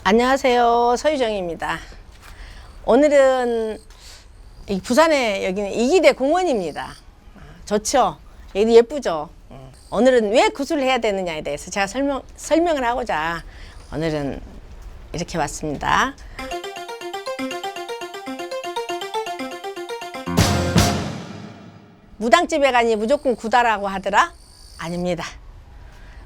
안녕하세요. 서유정입니다. 오늘은 부산에 여기는 이기대 공원입니다. 좋죠? 여기 예쁘죠? 오늘은 왜 구슬을 해야 되느냐에 대해서 제가 설명을 하고자 오늘은 이렇게 왔습니다. 무당집에 가니 무조건 구다라고 하더라? 아닙니다.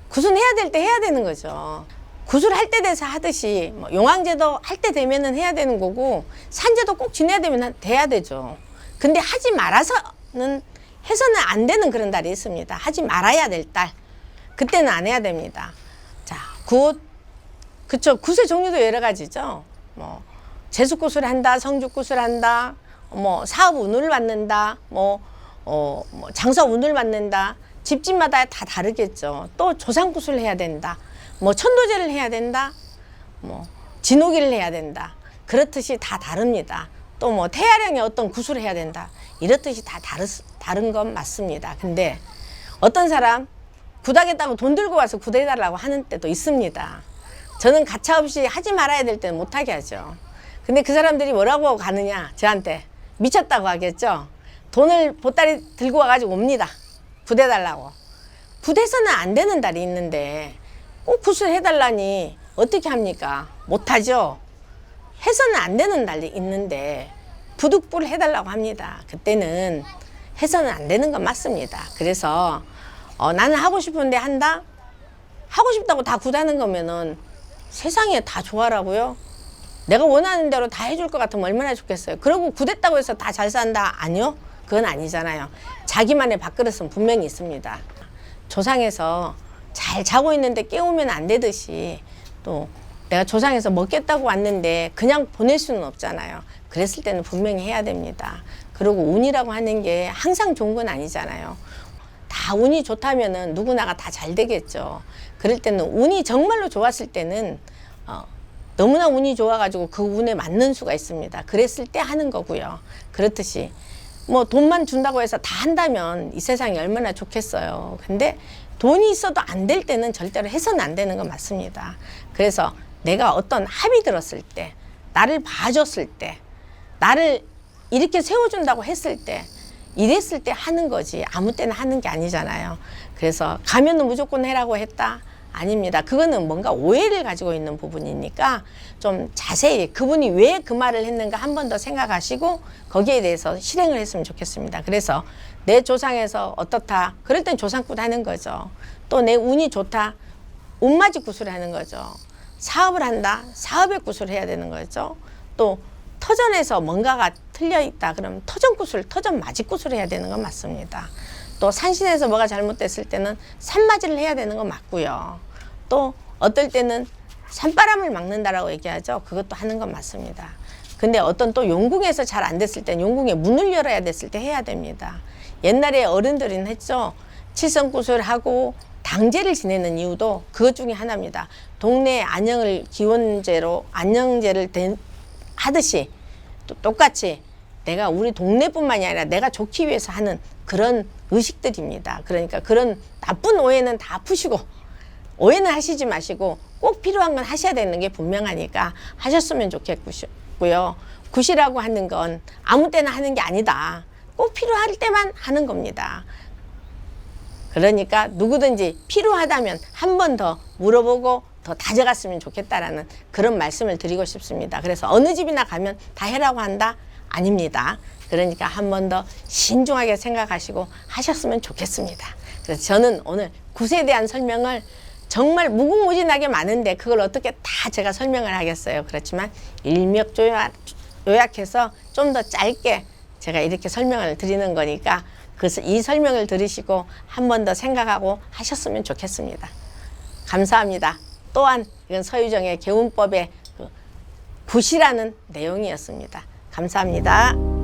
구슬해야 될 때 해야 되는 거죠. 구슬할 때 돼서 하듯이 용왕제도 할 때 되면은 해야 되는 거고 산제도 꼭 지내야 되면 돼야 되죠. 근데 하지 말아서는 해서는 안 되는 그런 달이 있습니다. 하지 말아야 될 달. 그때는 안 해야 됩니다. 자, 그쵸. 굿의 종류도 여러 가지죠. 재수굿을 한다, 성죽굿을 한다, 사업 운을 받는다, 장사 운을 받는다. 집집마다 다 다르겠죠. 또 조상굿을 해야 된다. 천도제를 해야 된다. 진호기를 해야 된다. 그렇듯이 다 다릅니다. 또 태아령에 어떤 굿을 해야 된다. 이렇듯이 다 다른 건 맞습니다. 근데 어떤 사람 굿하겠다고 돈 들고 와서 굿해달라고 하는 때도 있습니다. 저는 가차없이 하지 말아야 될 때는 못하게 하죠. 근데 그 사람들이 뭐라고 가느냐, 저한테 미쳤다고 하겠죠. 돈을 보따리 들고 와가지고 옵니다. 굿해달라고. 굿해서는 안 되는 달이 있는데 꼭 굿을 해달라니 어떻게 합니까? 못하죠. 해서는 안 되는 달이 있는데 부득불 해달라고 합니다. 그때는 해서는 안 되는 건 맞습니다. 그래서 나는 하고 싶은데 한다? 하고 싶다고 다 굿하는 거면은 세상에 다 좋아라고요? 내가 원하는 대로 다 해줄 것 같으면 얼마나 좋겠어요. 그러고 굿했다고 해서 다 잘 산다? 아니요. 그건 아니잖아요. 자기만의 밥그릇은 분명히 있습니다. 조상에서 잘 자고 있는데 깨우면 안 되듯이 또 내가 조상에서 먹겠다고 왔는데 그냥 보낼 수는 없잖아요. 그랬을 때는 분명히 해야 됩니다. 그리고 운이라고 하는 게 항상 좋은 건 아니잖아요. 다 운이 좋다면은 누구나가 다 잘 되겠죠. 그럴 때는 운이 정말로 좋았을 때는 너무나 운이 좋아가지고 그 운에 맞는 수가 있습니다. 그랬을 때 하는 거고요. 그렇듯이 돈만 준다고 해서 다 한다면 이 세상이 얼마나 좋겠어요. 근데 돈이 있어도 안 될 때는 절대로 해서는 안 되는 건 맞습니다. 그래서 내가 어떤 합이 들었을 때, 나를 봐줬을 때, 나를 이렇게 세워준다고 했을 때, 이랬을 때 하는 거지 아무 때나 하는 게 아니잖아요. 그래서 가면은 무조건 해라고 했다? 아닙니다. 그거는 뭔가 오해를 가지고 있는 부분이니까 좀 자세히 그분이 왜 그 말을 했는가 한 번 더 생각하시고 거기에 대해서 실행을 했으면 좋겠습니다. 그래서 내 조상에서 어떻다? 그럴 땐 조상굿 하는 거죠. 또 내 운이 좋다? 운맞이 굿을 하는 거죠. 사업을 한다? 사업의 굿을 해야 되는 거죠. 또 터전에서 뭔가가 틀려 있다 그러면 터전 맞이 굿을 해야 되는 건 맞습니다. 또 산신에서 뭐가 잘못됐을 때는 산맞이를 해야 되는 건 맞고요. 또 어떨 때는 산바람을 막는다라고 얘기하죠. 그것도 하는 건 맞습니다. 근데 어떤 또 용궁에서 잘 안 됐을 땐 용궁에 문을 열어야 됐을 때 해야 됩니다. 옛날에 어른들은 했죠. 칠성굿을 하고 당제를 지내는 이유도 그것 중에 하나입니다. 동네 안녕을 기원제로 안녕제를 하듯이 또 똑같이 내가 우리 동네뿐만이 아니라 내가 좋기 위해서 하는 그런 의식들입니다. 그러니까 그런 나쁜 오해는 다 푸시고 오해는 하시지 마시고 꼭 필요한 건 하셔야 되는 게 분명하니까 하셨으면 좋겠고요. 굿이라고 하는 건 아무 때나 하는 게 아니다. 꼭 필요할 때만 하는 겁니다. 그러니까 누구든지 필요하다면 한 번 더 물어보고 더 다져갔으면 좋겠다라는 그런 말씀을 드리고 싶습니다. 그래서 어느 집이나 가면 다 해라고 한다? 아닙니다. 그러니까 한 번 더 신중하게 생각하시고 하셨으면 좋겠습니다. 그래서 저는 오늘 굿에 대한 설명을 정말 무궁무진하게 많은데 그걸 어떻게 다 제가 설명을 하겠어요. 그렇지만 요약해서 좀 더 짧게 제가 이렇게 설명을 드리는 거니까 그래서 이 설명을 들으시고 한 번 더 생각하고 하셨으면 좋겠습니다. 감사합니다. 또한 이건 서유정의 개운법의 굿이라는 내용이었습니다. 감사합니다.